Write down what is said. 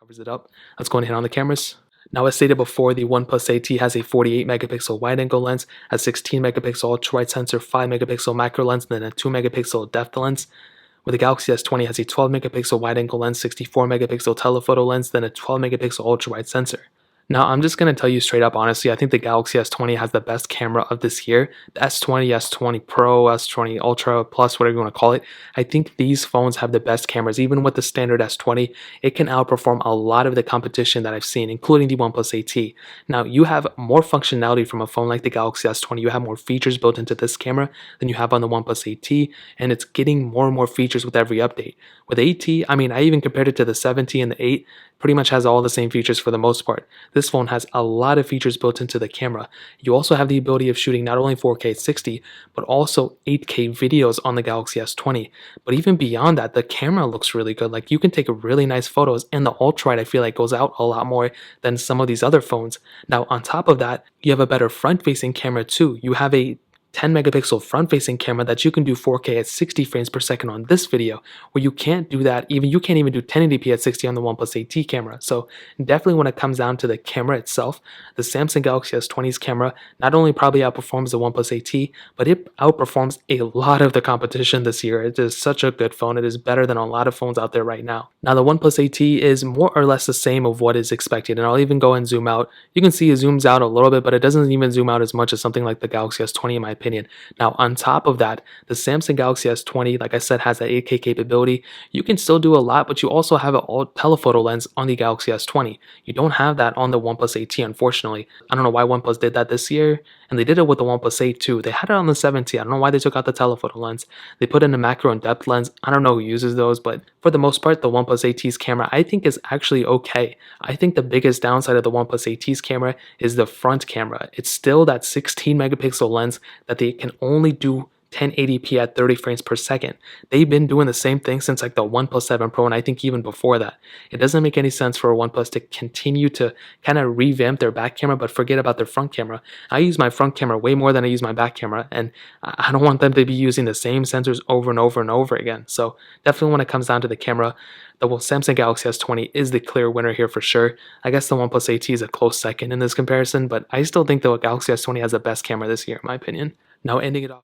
covers it up. Let's go ahead on the cameras. Now, as stated before, the OnePlus 8T has a 48 megapixel wide-angle lens, a 16 megapixel ultra-wide sensor, 5 megapixel macro lens, and then a 2 megapixel depth lens. Where the Galaxy S20 has a 12 megapixel wide-angle lens, 64 megapixel telephoto lens, then a 12 megapixel ultra-wide sensor. Now, I'm just going to tell you straight up, honestly, I think the Galaxy S20 has the best camera of this year. The S20, S20 Pro, S20 Ultra Plus, whatever you want to call it. I think these phones have the best cameras. Even with the standard S20, it can outperform a lot of the competition that I've seen, including the OnePlus 8T. Now, you have more functionality from a phone like the Galaxy S20. You have more features built into this camera than you have on the OnePlus 8T, and it's getting more and more features with every update. With 8T, I mean, I even compared it to the 7T and the 8, pretty much has all the same features for the most part. This phone has a lot of features built into the camera. You also have the ability of shooting not only 4K 60, but also 8K videos on the Galaxy S20. But even beyond that, the camera looks really good. Like, you can take really nice photos, and the ultra-wide I feel like goes out a lot more than some of these other phones. Now, on top of that, you have a better front-facing camera too. You have a 10 megapixel front-facing camera that you can do 4K at 60 frames per second on this video, where you can't do that. You can't even do 1080p at 60 on the OnePlus 8T camera. So definitely when it comes down to the camera itself, the Samsung Galaxy S20's camera not only probably outperforms the OnePlus 8T, but it outperforms a lot of the competition this year. It is such a good phone. It is better than a lot of phones out there right now. Now, the OnePlus 8T is more or less the same of what is expected, and I'll even go and zoom out. You can see it zooms out a little bit, but it doesn't even zoom out as much as something like the Galaxy S20 in my opinion. Now, on top of that, the Samsung Galaxy S20, like I said, has that 8K capability. You can still do a lot, but you also have a telephoto lens on the Galaxy S20. You don't have that on the OnePlus 8T, unfortunately. I don't know why OnePlus did that this year, and they did it with the OnePlus 8 too. They had it on the 7T. I don't know why they took out the telephoto lens. They put in a macro and depth lens. I don't know who uses those, but for the most part, the OnePlus 8T's camera I think is actually okay. I think the biggest downside of the OnePlus 8T's camera is the front camera. It's still that 16 megapixel lens that they can only do 1080p at 30 frames per second. They've been doing the same thing since like the OnePlus 7 Pro, and I think even before that. It doesn't make any sense for OnePlus to continue to kind of revamp their back camera but forget about their front camera. I use my front camera way more than I use my back camera, and I don't want them to be using the same sensors over and over and over again. So definitely when it comes down to the camera, the Samsung Galaxy S20 is the clear winner here for sure. I guess the OnePlus 8T is a close second in this comparison, but I still think the Galaxy S20 has the best camera this year in my opinion. Now, ending it off.